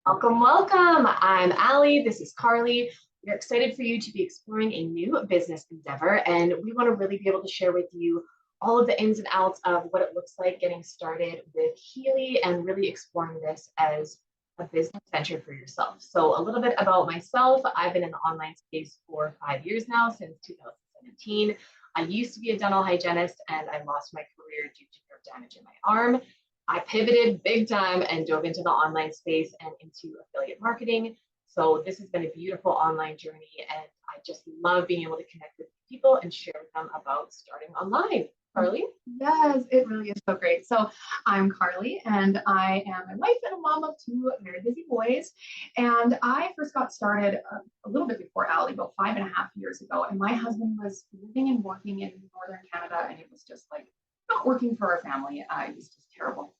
Welcome, welcome. I'm Allie. This is Carly. We're excited for you to be exploring a new business endeavor, and we want to really be able to share with you all of the ins and outs of what it looks like getting started with Healy and really exploring this as a business venture for yourself. So, a little bit about myself. I've been in the online space for 5 years now, since 2017. I used to be a dental hygienist and I lost my career due to nerve damage in my arm. I pivoted big time and dove into the online space and into affiliate marketing. So this has been a beautiful online journey, and I just love being able to connect with people and share with them about starting online. Carly? Yes, it really is so great. So I'm Carly, and I am a wife and a mom of two very busy boys. And I first got started a little bit before Allie, about 5.5 years ago. And my husband was living and working in Northern Canada, and it was just like not working for our family. It was just terrible.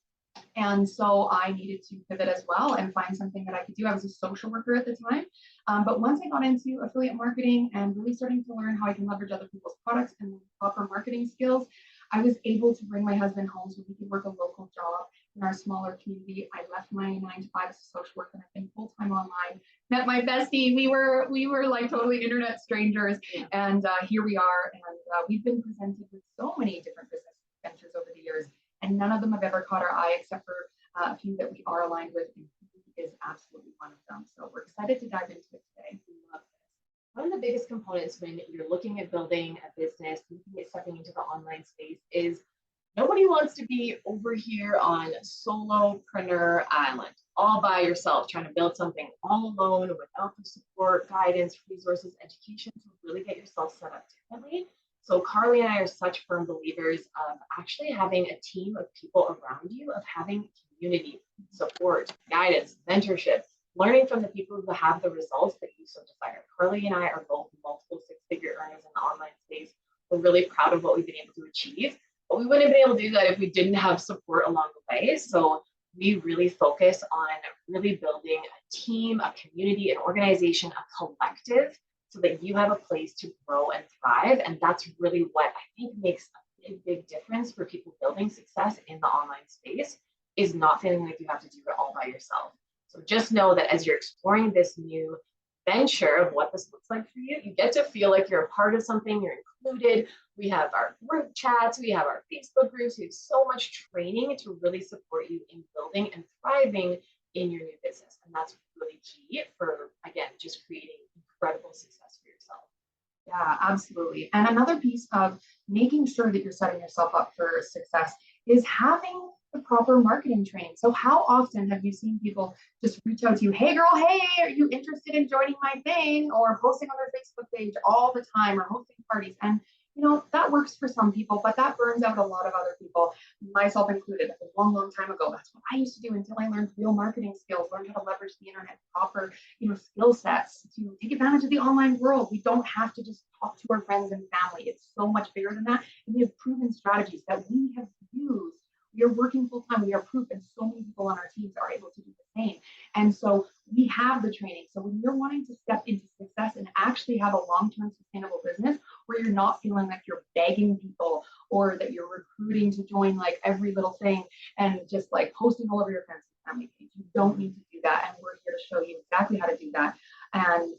And so I needed to pivot as well and find something that I could do. I was a social worker at the time. But once I got into affiliate marketing and really starting to learn how I can leverage other people's products and proper marketing skills, I was able to bring my husband home so he could work a local job in our smaller community. I left my 9 to 5 as a social worker and I've been full time online. Met my bestie. We were like totally internet strangers, and here we are. And we've been presented with so many different business ventures over the years, and none of them have ever caught our eye except for a few that we are aligned with, and he is absolutely one of them. So we're excited to dive into it today. We love this. One of the biggest components when you're looking at building a business, looking at stepping into the online space is nobody wants to be over here on solopreneur island, all by yourself, trying to build something all alone without the support, guidance, resources, education to really get yourself set up differently. So Carly and I are such firm believers of actually having a team of people around you, of having community, support, guidance, mentorship, learning from the people who have the results that you so desire. Carly and I are both multiple six-figure earners in the online space. We're really proud of what we've been able to achieve, but we wouldn't have been able to do that if we didn't have support along the way. So we really focus on really building a team, a community, an organization, a collective, so that you have a place to grow and thrive. And that's really what I think makes a big, big difference for people building success in the online space, is not feeling like you have to do it all by yourself. So just know that as you're exploring this new venture of what this looks like for you, you get to feel like you're a part of something, you're included. We have our group chats, we have our Facebook groups, we have so much training to really support you in building and thriving in your new business. And that's really key for, again, just creating incredible success for yourself. Yeah, absolutely. And another piece of making sure that you're setting yourself up for success is having the proper marketing training. So how often have you seen people just reach out to you, hey girl, hey, are you interested in joining my thing? Or posting on their Facebook page all the time, or hosting parties. And that works for some people, but that burns out a lot of other people, myself included. A long, long time ago, that's what I used to do until I learned real marketing skills, learned how to leverage the internet, proper, skill sets to take advantage of the online world. We don't have to just talk to our friends and family. It's so much bigger than that. And we have proven strategies that we have used. We are working full time. We are proof, and so many people on our teams are able to do the same. And so we have the training. So when you're wanting to step into success and actually have a long-term sustainable business where you're not feeling like you're begging people or that you're recruiting to join like every little thing and just like posting all over your friends and family page, you don't need to do that. And we're here to show you exactly how to do that. And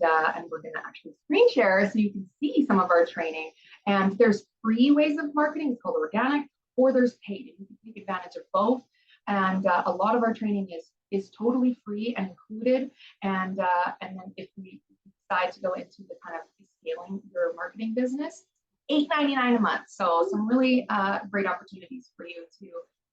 we're going to actually screen share so you can see some of our training. And there's free ways of marketing. It's called organic, or there's paid. You can take advantage of both. And a lot of our training is totally free and included. And then if we decide to go into the kind of scaling your marketing business, $8.99 a month. So some really great opportunities for you to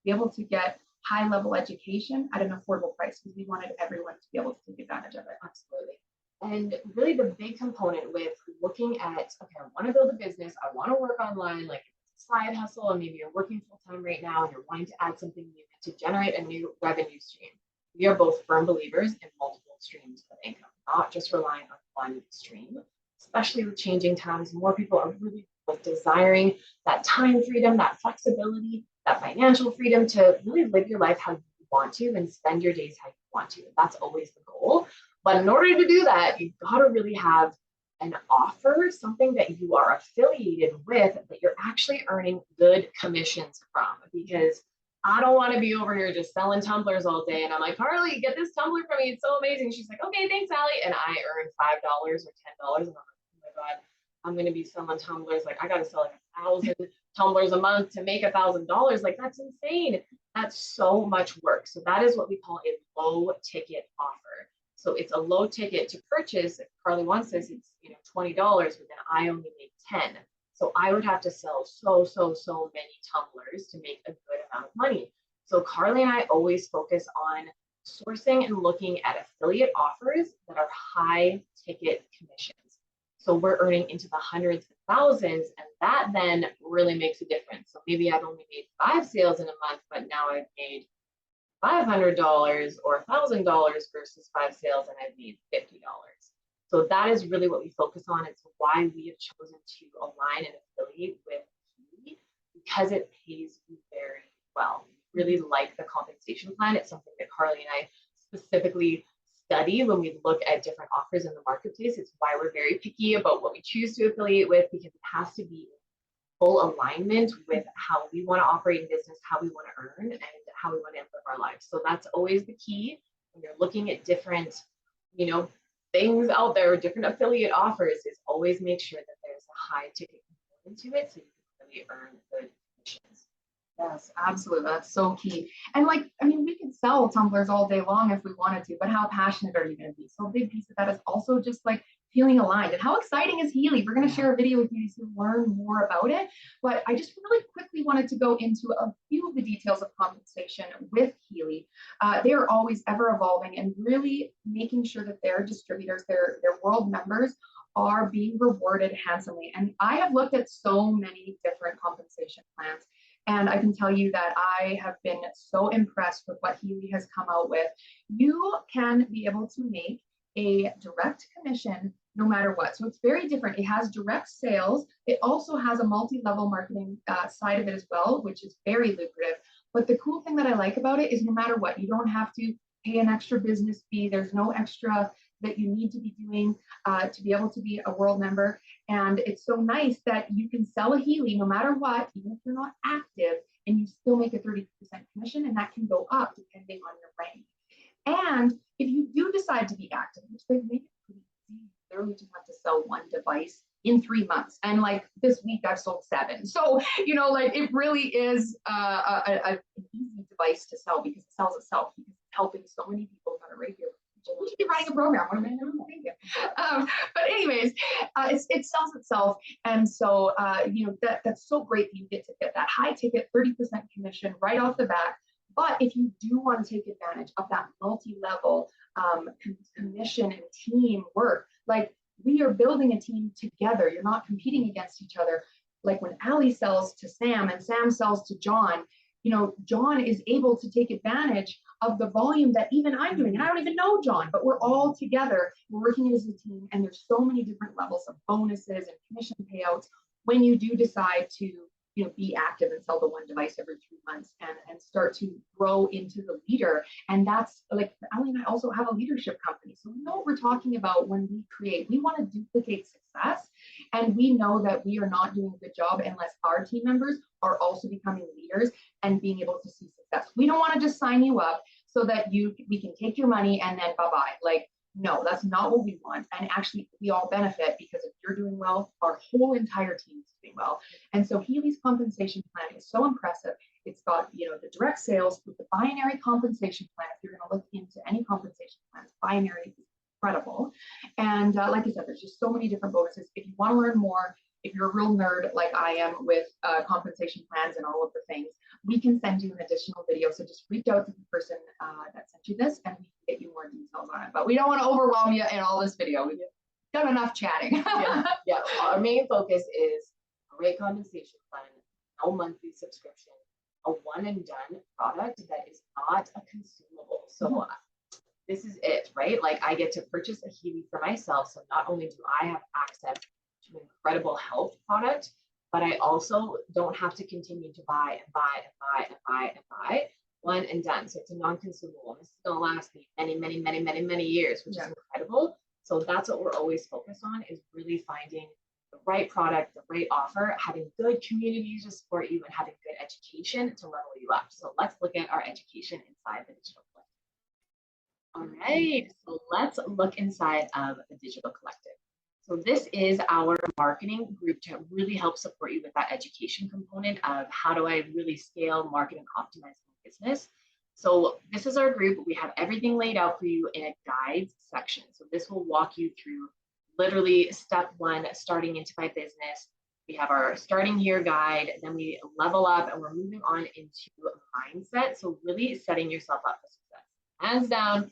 be able to get high level education at an affordable price, because we wanted everyone to be able to take advantage of it. Absolutely. And really the big component with looking at, okay, I want to build a business, I want to work online, like it's a side hustle, and maybe you're working full time right now and you're wanting to add something new to generate a new revenue stream. We are both firm believers in multiple streams of income, not just relying on one stream, especially with changing times. More people are really desiring that time freedom, that flexibility, that financial freedom to really live your life how you want to and spend your days how you want to. That's always the goal. But in order to do that, you've got to really have an offer, something that you are affiliated with, that you're actually earning good commissions from. Because I don't want to be over here just selling tumblers all day. And I'm like, Carly, get this tumbler from me. It's so amazing. She's like, okay, thanks, Allie. And I earn $5 or $10. And I'm like, oh my God, I'm going to be selling tumblers. Like, I got to sell like 1,000 tumblers a month to make $1,000. Like, that's insane. That's so much work. So that is what we call a low ticket offer. So it's a low ticket to purchase. If Carly wants this, it's $20, but then I only make 10. So I would have to sell so many tumblers to make a good amount of money. So Carly and I always focus on sourcing and looking at affiliate offers that are high ticket commissions. So we're earning into the hundreds of thousands, and that then really makes a difference. So maybe I've only made 5 sales in a month, but now I've made $500 or $1,000 versus 5 sales and I've made $50. So that is really what we focus on. It's why we have chosen to align and affiliate with Healy, because it pays you very well. We really like the compensation plan. It's something that Carly and I specifically study when we look at different offers in the marketplace. It's why we're very picky about what we choose to affiliate with, because it has to be full alignment with how we want to operate in business, how we want to earn, and how we want to live our lives. So that's always the key when you're looking at different, things out there, different affiliate offers, is always make sure that there's a high ticket component to it so you can really earn good commissions. Yes, absolutely. That's so key. And we could sell tumblers all day long if we wanted to, but how passionate are you going to be? So a big piece of that is also just like feeling aligned. And how exciting is Healy? We're going to share a video with you to learn more about it. But I just really quickly wanted to go into a few of the details of compensation with Healy. They are always ever evolving and really making sure that their distributors, their world members, are being rewarded handsomely. And I have looked at so many different compensation plans. And I can tell you that I have been so impressed with what Healy has come out with. You can be able to make a direct commission no matter what. So it's very different. It has direct sales. It also has a multi-level marketing side of it as well, which is very lucrative. But the cool thing that I like about it is no matter what, you don't have to pay an extra business fee. There's no extra that you need to be doing to be able to be a world member. And it's so nice that you can sell a Healy no matter what, even if you're not active, and you still make a 30% commission, and that can go up depending on your rank. And if you do decide to be active, which they've made it pretty easy, you literally just have to sell 1 device in 3 months. And like this week, I've sold 7. So, it really is an easy device to sell because it sells itself, because it's helping so many people that are right here. We should be writing a program. What am I thinking? But anyways, it sells itself. And so, that's so great that you get to get that high ticket 30% commission right off the bat. But if you do want to take advantage of that multi-level commission and team work, like we are building a team together. You're not competing against each other. Like when Allie sells to Sam and Sam sells to John, John is able to take advantage of the volume that even I'm doing. And I don't even know John, but we're all together. We're working as a team, and there's so many different levels of bonuses and commission payouts when you do decide to be active and sell the 1 device every 3 months and start to grow into the leader. And that's like Ali and I also have a leadership company. So we know what we're talking about when we create. We want to duplicate success. And we know that we are not doing a good job unless our team members are also becoming leaders and being able to see success. We don't want to just sign you up so that we can take your money and then bye-bye. Like, no, that's not what we want. And actually, we all benefit because if you're doing well, our whole entire team is doing well. And so Healy's compensation plan is so impressive. It's got, the direct sales with the binary compensation plan. If you're going to look into any compensation plans, binary is incredible. And like I said, there's just so many different bonuses. If you want to learn more, if you're a real nerd like I am with compensation plans and all of the things, we can send you an additional video. So just reach out to the person that sent you this and we can get you more details on it. But we don't want to overwhelm you in all this video. We've done enough chatting. Yeah. Our main focus is a great compensation plan, no monthly subscription, a one and done product that is not a consumable. So this is it, right? Like I get to purchase a Healy for myself. So not only do I have access to an incredible health product, but I also don't have to continue to buy and buy and buy and buy and buy. One and done. So it's a non-consumable. This is going to last me many years, which is incredible. So that's what we're always focused on, is really finding the right product, the right offer, having good communities to support you, and having good education to level you up. So let's look at our education inside the digital collective. All right, so let's look inside of the digital collective. So this is our marketing group to really help support you with that education component of how do I really scale, market, and optimize my business. So this is our group. We have everything laid out for you in a guides section. So this will walk you through literally step one, starting into my business. We have our starting here guide, then we level up and we're moving on into mindset. So really setting yourself up for success. Hands down,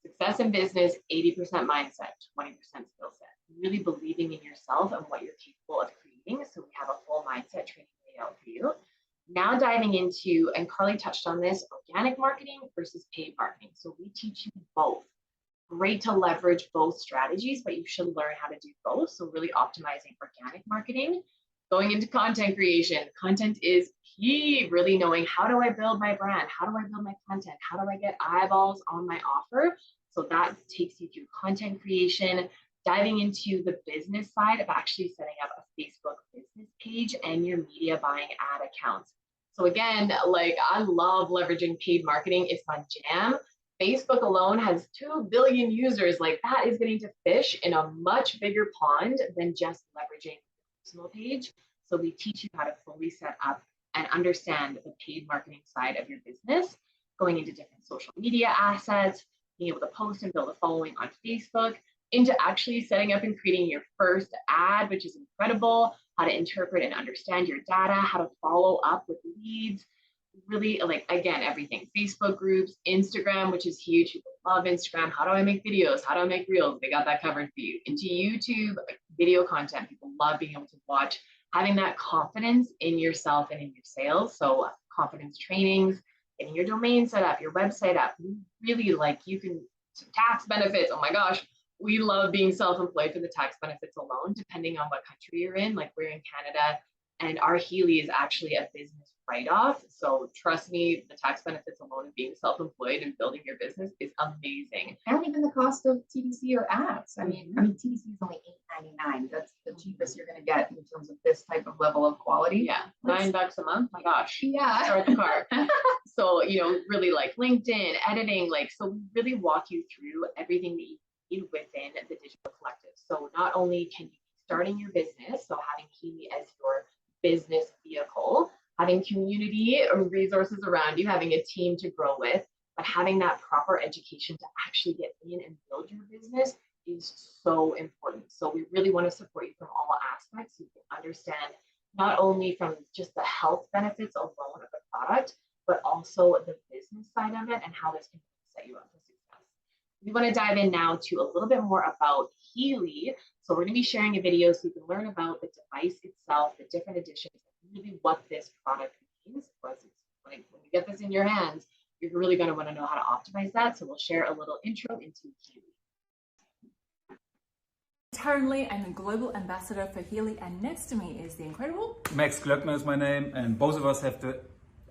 success in business, 80% mindset, 20% skill set. Really believing in yourself and what you're capable of creating. So we have a full mindset training laid out for you. Now diving into, and Carly touched on this, organic marketing versus paid marketing. So we teach you both. Great to leverage both strategies, but you should learn how to do both. So really optimizing organic marketing, going into content creation. Content is key, really knowing how do I build my brand? How do I build my content? How do I get eyeballs on my offer? So that takes you through content creation, diving into the business side of actually setting up a Facebook business page and your media buying ad accounts. So again, like I love leveraging paid marketing. It's my jam. Facebook alone has 2 billion users. Like that is getting to fish in a much bigger pond than just leveraging a personal page. So we teach you how to fully set up and understand the paid marketing side of your business, going into different social media assets, being able to post and build a following on Facebook, into actually setting up and creating your first ad, which is incredible, how to interpret and understand your data, how to follow up with leads, really like, again, everything. Facebook groups, Instagram, which is huge. People love Instagram. How do I make videos? How do I make reels? They got that covered for you. Into YouTube, video content. People love being able to watch, having that confidence in yourself and in your sales. So confidence trainings, getting your domain set up, your website up. Really like you can, tax benefits. Oh my gosh. We love being self-employed for the tax benefits alone, depending on what country you're in. Like we're in Canada and our Healy is actually a business write-off. So trust me, the tax benefits alone of being self-employed and building your business is amazing. And even the cost of TVC or ads. I mean, TVC is only $8.99. That's the cheapest you're going to get in terms of this type of level of quality. Yeah, $9 a month. My gosh. Yeah. Start the car. So, really like LinkedIn, editing, like, so we really walk you through everything that you need within the digital collective. So not only can you be starting your business, so having Healy as your business vehicle, having community or resources around you, having a team to grow with, but having that proper education to actually get in and build your business is so important. So we really want to support you from all aspects so you can understand not only from just the health benefits alone of the product, but also the business side of it and how this can set you up for success. We want to dive in now to a little bit more about Healy. So we're going to be sharing a video so you can learn about the device itself, the different additions, really what this product means. Because when you get this in your hands, you're really going to want to know how to optimize that. So we'll share a little intro into Healy. Currently, I'm the global ambassador for Healy, and next to me is the incredible Max Glöckner is my name, and both of us have the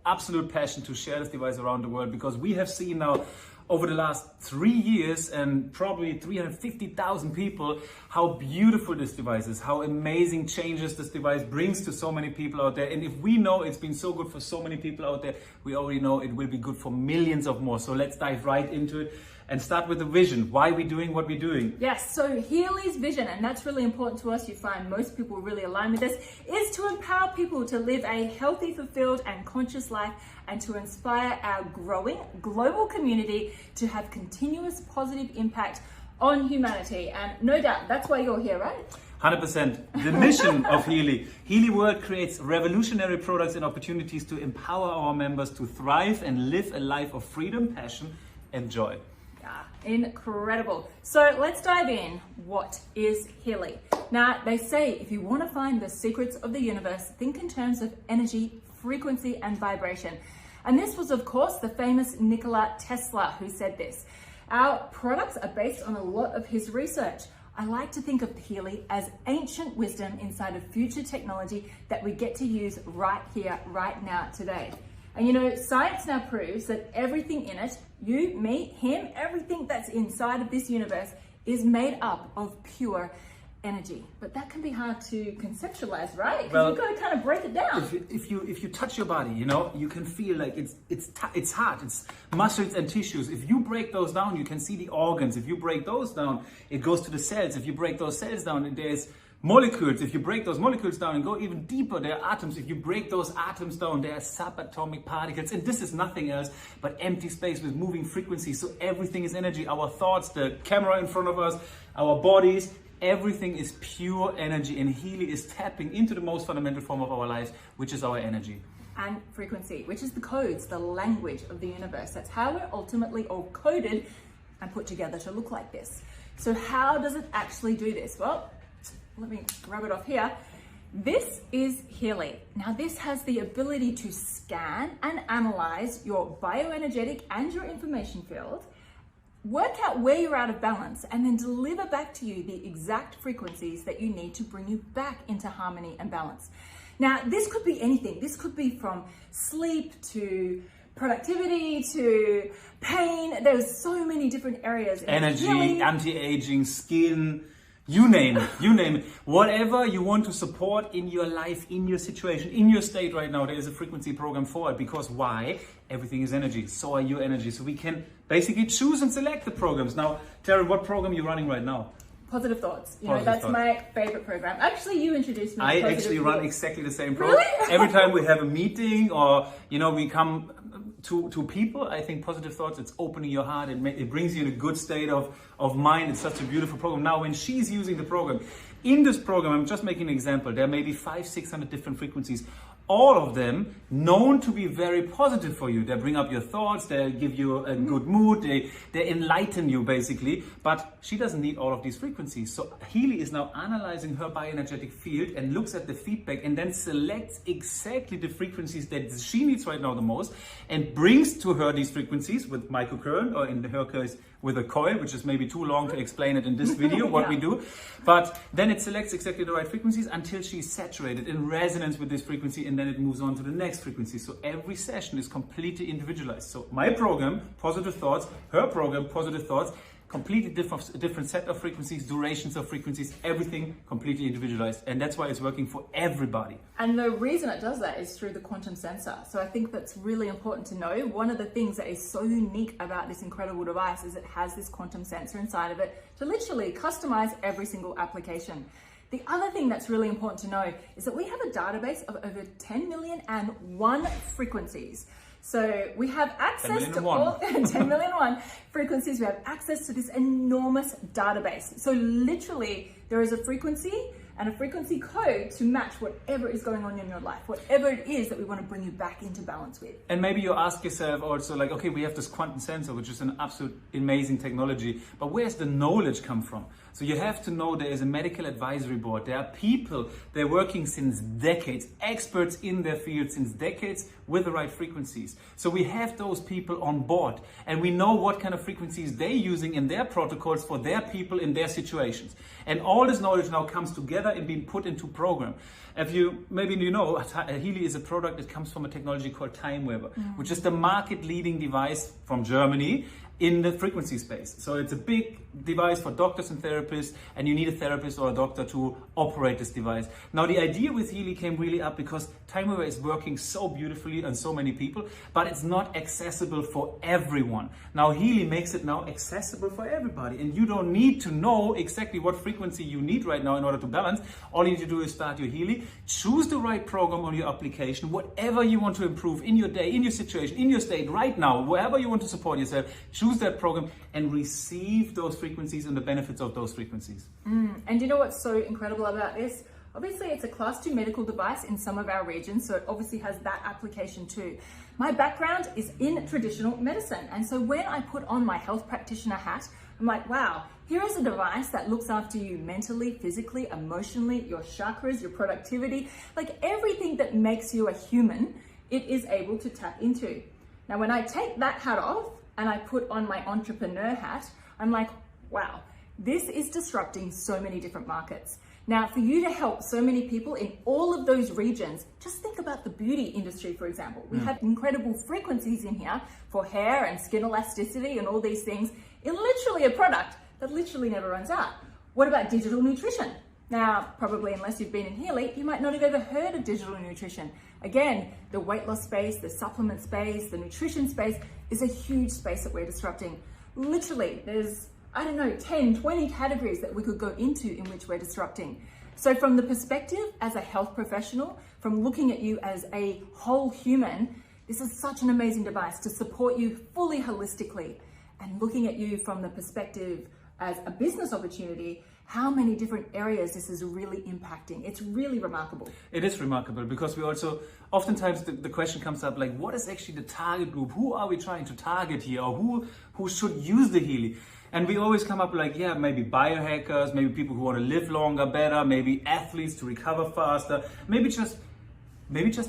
absolute passion to share this device around the world, because we have seen now over the last 3 years and probably 350,000 people how beautiful this device is, how amazing changes this device brings to so many people out there. And if we know it's been so good for so many people out there, we already know it will be good for millions of more. So let's dive right into it and start with the vision. Why are we doing what we're doing? Yes, so Healy's vision, and that's really important to us, you find most people really align with this, is to empower people to live a healthy, fulfilled, and conscious life, and to inspire our growing global community to have continuous positive impact on humanity. And no doubt, that's why you're here, right? 100%. The mission of Healy. Healy World creates revolutionary products and opportunities to empower our members to thrive and live a life of freedom, passion, and joy. Incredible. So let's dive in. What is Healy? Now, they say if you want to find the secrets of the universe, think in terms of energy, frequency, and vibration. And this was, of course, the famous Nikola Tesla who said this. Our products are based on a lot of his research. I like to think of Healy as ancient wisdom inside of future technology that we get to use right here, right now, today. And you know, science now proves that everything in it, you, me, him, everything that's inside of this universe is made up of pure energy, but that can be hard to conceptualize, right? Because Well, you've got to kind of break it down. If you touch your body, you know, you can feel like it's heart, it's muscles and tissues. If you break those down, you can see the organs. If you break those down, it goes to the cells. If you break those cells down, there's molecules. If you break those molecules down and go even deeper, there are atoms. If you break those atoms down, there are subatomic particles. And this is nothing else but empty space with moving frequencies. So everything is energy. Our thoughts, the camera in front of us, our bodies, everything is pure energy. And Healy is tapping into the most fundamental form of our lives, which is our energy. And frequency, which is the codes, the language of the universe. That's how we're ultimately all coded and put together to look like this. So how does it actually do this? Well, let me grab it off here. This is Healy. Now this has the ability to scan and analyze your bioenergetic and your information field, work out where you're out of balance, and then deliver back to you the exact frequencies that you need to bring you back into harmony and balance. Now, this could be anything. This could be from sleep to productivity to pain. There's so many different areas. Energy, anti-aging, skin, you name it. Whatever you want to support in your life, in your situation, in your state right now, there is a frequency program for it. Because why? Everything is energy. So are your energy. So we can basically choose and select the programs. Now, Taryn, what program are you running right now? Positive Thoughts. You know, Positive that's Thoughts. my favorite program. Actually, you introduced me to I Positive actually run Thoughts. exactly the same program. Really? Every time we have a meeting or, you know, we come to people, I think Positive Thoughts, it's opening your heart. It brings you in a good state of mind. It's such a beautiful program. Now, when she's using the program, in this program, I'm just making an example. There may be 500-600 different frequencies. All of them known to be very positive for you. They bring up your thoughts, they give you a good mood, they enlighten you basically, but she doesn't need all of these frequencies. So Healy is now analyzing her bioenergetic field and looks at the feedback and then selects exactly the frequencies that she needs right now the most and brings to her these frequencies with microcurrent, or in her case with a coil, which is maybe too long to explain it in this video, what we do. But then it selects exactly the right frequencies until she's saturated in resonance with this frequency, and then it moves on to the next frequency. So every session is completely individualized. So my program, Positive Thoughts, her program, Positive Thoughts, completely different set of frequencies, durations of frequencies, everything completely individualized. And that's why it's working for everybody. And the reason it does that is through the quantum sensor. So I think that's really important to know. One of the things that is so unique about this incredible device is it has this quantum sensor inside of it to literally customize every single application. The other thing that's really important to know is that we have a database of over 10,000,001 frequencies. So we have access to all 10,000,001 frequencies. We have access to this enormous database. So literally there is a frequency and a frequency code to match whatever is going on in your life, whatever it is that we want to bring you back into balance with. And maybe you ask yourself also like, okay, we have this quantum sensor, which is an absolute amazing technology, but where's the knowledge come from? So you have to know there is a medical advisory board. There are people, they're working since decades, experts in their field since decades with the right frequencies. So we have those people on board and we know what kind of frequencies they're using in their protocols for their people in their situations. And all this knowledge now comes together and being put into program. If you, maybe you know, Healy is a product that comes from a technology called Time Weaver, which is the market leading device from Germany in the frequency space. So it's a big device for doctors and therapists, and you need a therapist or a doctor to operate this device. Now the idea with Healy came really up because Time Weaver is working so beautifully on so many people, but it's not accessible for everyone. Now Healy makes it now accessible for everybody, and you don't need to know exactly what frequency you need right now in order to balance. All you need to do is start your Healy, choose the right program on your application, whatever you want to improve in your day, in your situation, in your state right now, wherever you want to support yourself, choose that program and receive those frequencies and the benefits of those frequencies. And you know what's so incredible about this? Obviously, it's a class 2 medical device in some of our regions, so it obviously has that application too. My background is in traditional medicine, and so when I put on my health practitioner hat, I'm like, wow, here is a device that looks after you mentally, physically, emotionally, your chakras, your productivity, like everything that makes you a human, it is able to tap into. Now, when I take that hat off and I put on my entrepreneur hat, I'm like, wow, this is disrupting so many different markets. Now, for you to help so many people in all of those regions, just think about the beauty industry, for example. We have incredible frequencies in here for hair and skin elasticity and all these things in literally a product that literally never runs out. What about digital nutrition? Now, probably unless you've been in Healy, you might not have ever heard of digital nutrition. Again, the weight loss space, the supplement space, the nutrition space is a huge space that we're disrupting. Literally, there's, 10, 20 categories that we could go into in which we're disrupting. So from the perspective as a health professional, from looking at you as a whole human, this is such an amazing device to support you fully holistically. And looking at you from the perspective as a business opportunity, how many different areas this is really impacting. It's really remarkable. It is remarkable because we also, oftentimes the question comes up like, what is actually the target group? Who are we trying to target here? Or who should use the Healy? And we always come up like, yeah, maybe biohackers, maybe people who want to live longer, better, maybe athletes to recover faster, maybe just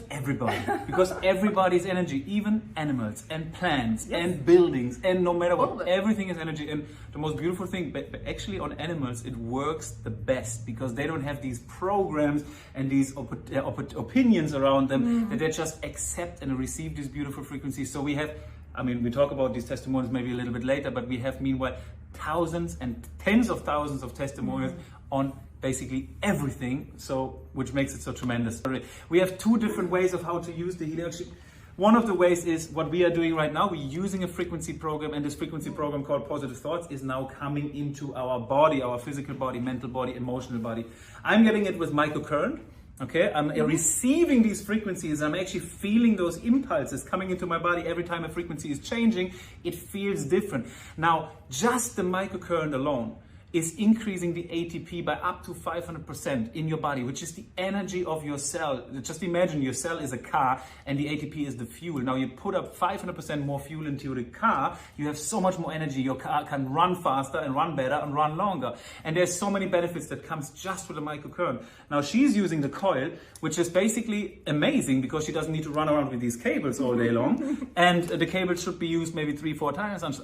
everybody, because everybody's energy, even animals and plants and buildings and no matter what, everything is energy. And the most beautiful thing, but actually on animals, it works the best because they don't have these programs and these opinions around them that they just accept and receive these beautiful frequencies. So we have, we talk about these testimonials maybe a little bit later, but we have meanwhile thousands and tens of thousands of testimonials on basically everything, so which makes it so tremendous. We have two different ways of how to use the Healy. Actually, one of the ways is what we are doing right now. We're using a frequency program, and this frequency program called Positive Thoughts is now coming into our body, our physical body, mental body, emotional body. I'm getting it with microcurrent. Okay, I'm receiving these frequencies. I'm actually feeling those impulses coming into my body every time a frequency is changing. It feels different. Now, just the microcurrent alone is increasing the ATP by up to 500% in your body, which is the energy of your cell. Just imagine your cell is a car and the ATP is the fuel. Now you put up 500% more fuel into the car, you have so much more energy. Your car can run faster and run better and run longer. And there's so many benefits that comes just with the microcurrent. Now she's using the coil, which is basically amazing because she doesn't need to run around with these cables all day long. And the cable should be used maybe 3-4 times.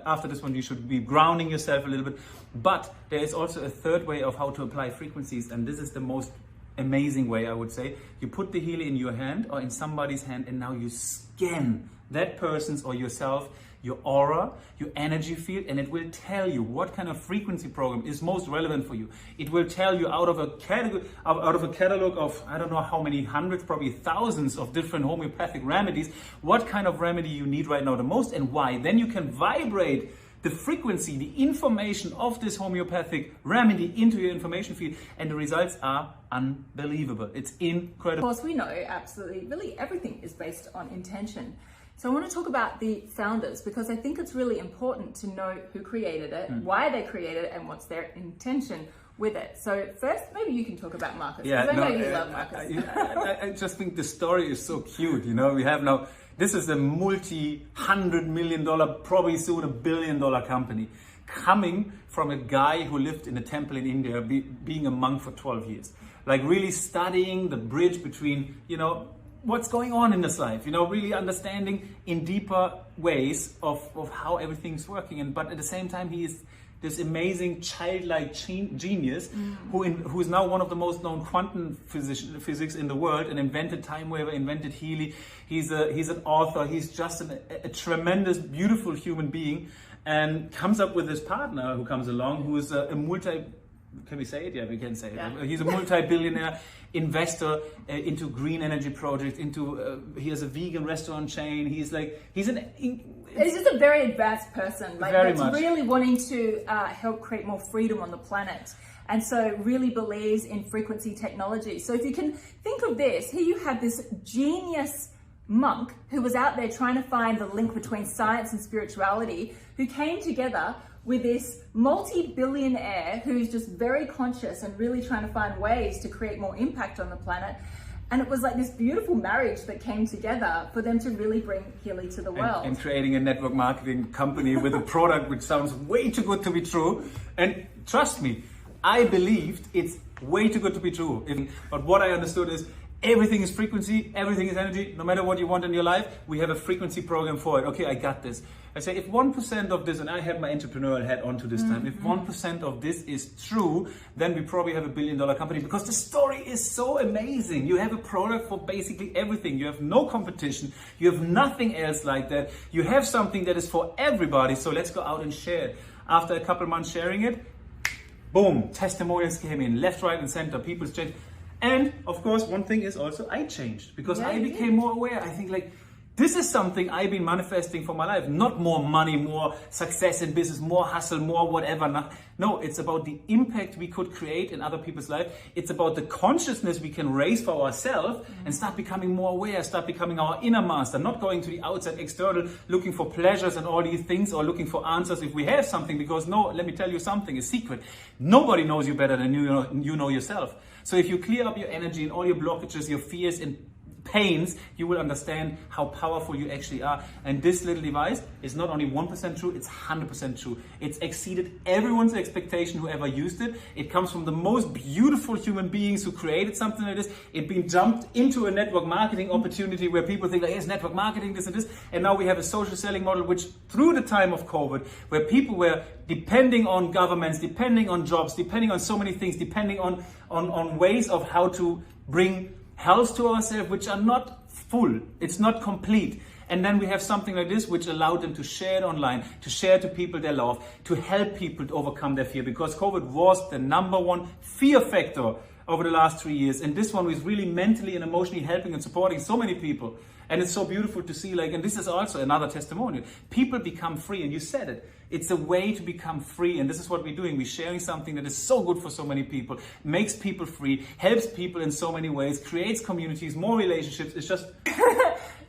After this one, you should be grounding yourself a little bit. But there is also a third way of how to apply frequencies, and this is the most amazing way, I would say. You put the Healy in your hand or in somebody's hand, and now you scan that person's or yourself, your aura, your energy field, and it will tell you what kind of frequency program is most relevant for you. It will tell you out of a catalog of I don't know how many hundreds, probably thousands of different homeopathic remedies, what kind of remedy you need right now the most and why. Then you can vibrate the frequency, the information of this homeopathic remedy into your information field, and the results are unbelievable. It's incredible. Of course, we know absolutely, really everything is based on intention. So I want to talk about the founders because I think it's really important to know who created it, why they created it, and what's their intention with it. So first, maybe you can talk about Marcus. Yeah, I know you love Marcus. I just think the story is so cute. You know, we have now, this is a multi-$100 million, probably soon $1 billion company, coming from a guy who lived in a temple in India, being a monk for 12 years. Like really studying the bridge between, what's going on in this life, really understanding in deeper ways of how everything's working. But at the same time, he is this amazing childlike genius who is now one of the most known quantum physics in the world and invented time waver, invented Healy. He's an author. He's just a tremendous, beautiful human being, and comes up with this partner who comes along who is a multi. Can we say it? Yeah, we can say it. Yeah. He's a multi-billionaire investor into green energy projects. He has a vegan restaurant chain. He's just a very advanced person, that's really wanting to help create more freedom on the planet. And so really believes in frequency technology. So if you can think of this, here you have this genius monk who was out there trying to find the link between science and spirituality, who came together with this multi-billionaire who's just very conscious and really trying to find ways to create more impact on the planet. And it was like this beautiful marriage that came together for them to really bring Healy to the world. And creating a network marketing company with a product which sounds way too good to be true. And trust me, I believed it's way too good to be true. But what I understood is everything is frequency, everything is energy. No matter what you want in your life, we have a frequency program for it. Okay, I got this. I say if 1% of this, and I had my entrepreneurial hat on to this time, if 1% of this is true, then we probably have $1 billion company, because the story is so amazing. You have a product for basically everything. You have no competition. You have nothing else like that. You have something that is for everybody. So let's go out and share it. After a couple months sharing it, boom, testimonials came in, left, right, and center, people's changed. And of course, one thing is also I changed because I became more aware. I think like, this is something I've been manifesting for my life. Not more money, more success in business, more hustle, more whatever. No, it's about the impact we could create in other people's life. It's about the consciousness we can raise for ourselves and start becoming more aware, start becoming our inner master, not going to the outside external, looking for pleasures and all these things or looking for answers if we have something. Because no, let me tell you something, a secret. Nobody knows you better than you know yourself. So if you clear up your energy and all your blockages, your fears and pains, you will understand how powerful you actually are. And this little device is not only 1% true, it's 100% true. It's exceeded everyone's expectation who ever used it. It comes from the most beautiful human beings who created something like this. It been jumped into a network marketing opportunity where people think, like, yes, network marketing, this and this. And now we have a social selling model, which through the time of COVID, where people were depending on governments, depending on jobs, depending on so many things, depending on ways of how to bring health to ourselves, which are not full, it's not complete. And then we have something like this, which allowed them to share it online, to share to people they love, to help people to overcome their fear, because COVID was the #1 fear factor over the last 3 years. And this one was really mentally and emotionally helping and supporting so many people. And it's so beautiful to see, like, and this is also another testimonial. People become free, and you said it. It's a way to become free, and this is what we're doing. We're sharing something that is so good for so many people, makes people free, helps people in so many ways, creates communities, more relationships. It's just...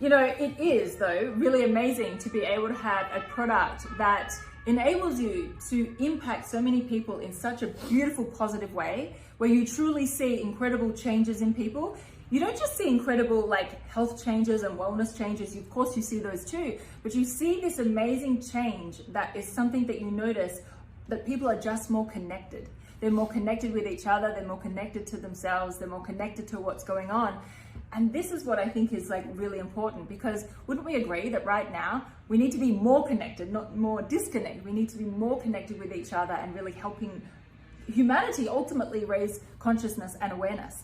You know, it is, though, really amazing to be able to have a product that enables you to impact so many people in such a beautiful, positive way, where you truly see incredible changes in people. You don't just see incredible like health changes and wellness changes, of course you see those too, but you see this amazing change that is something that you notice that people are just more connected. They're more connected with each other, they're more connected to themselves, they're more connected to what's going on. And this is what I think is like really important, because wouldn't we agree that right now we need to be more connected, not more disconnected. We need to be more connected with each other and really helping humanity ultimately raise consciousness and awareness.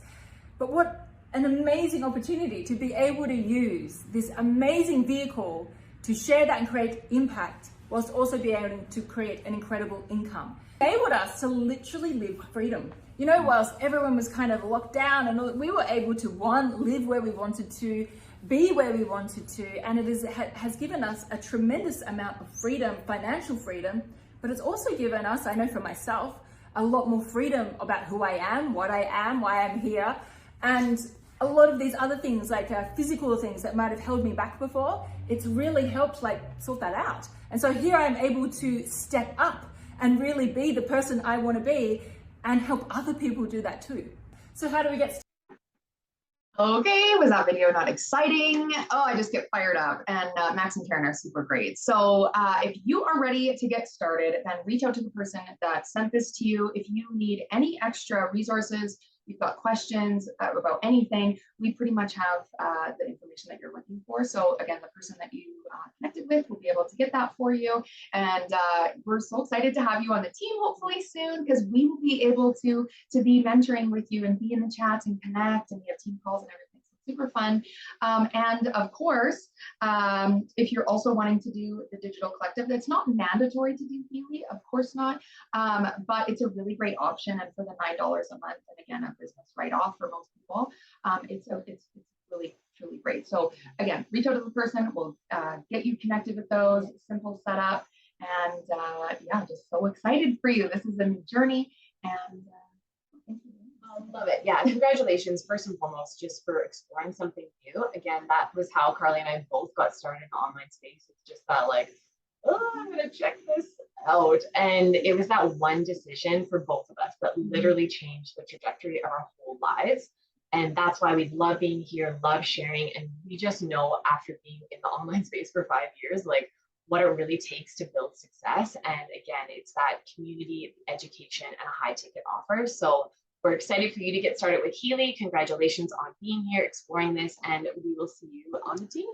But what an amazing opportunity to be able to use this amazing vehicle to share that and create impact, whilst also being able to create an incredible income. It enabled us to literally live freedom. You know, whilst everyone was kind of locked down, and we were able to, one, live where we wanted to, be where we wanted to, and it has given us a tremendous amount of freedom, financial freedom, but it's also given us, I know for myself, a lot more freedom about who I am, why I'm here, and a lot of these other things, like physical things that might have held me back before, it's really helped like sort that out. And so here I'm able to step up and really be the person I want to be and help other people do that too. So how do we get started? Okay, was that video not exciting? Oh, I just get fired up, and Max and Karen are super great. So if you are ready to get started, then reach out to the person that sent this to you. If you need any extra resources, you've got questions about anything, we pretty much have the information that you're looking for. So again, the person that you connected with will be able to get that for you. And we're so excited to have you on the team hopefully soon, because we will be able to be mentoring with you and be in the chats and connect, and we have team calls and everything. Super fun. And of course, if you're also wanting to do the digital collective, that's not mandatory to do Healy, of course not, but it's a really great option. And for the $9 a month, and again, a business write-off for most people, it's really, truly great. So again, reach out to the person, we'll get you connected with those, simple setup, and yeah, just so excited for you. This is a new journey, and thank you. I love it. Yeah, congratulations, first and foremost, just for exploring something new. Again, that was how Carly and I both got started in the online space. It's just that like, oh, I'm going to check this out. And it was that one decision for both of us that literally changed the trajectory of our whole lives. And that's why we love being here, love sharing. And we just know after being in the online space for 5 years, like what it really takes to build success. And again, it's that community, education, and a high ticket offer. So we're excited for you to get started with Healy. Congratulations on being here, exploring this, and we will see you on the team.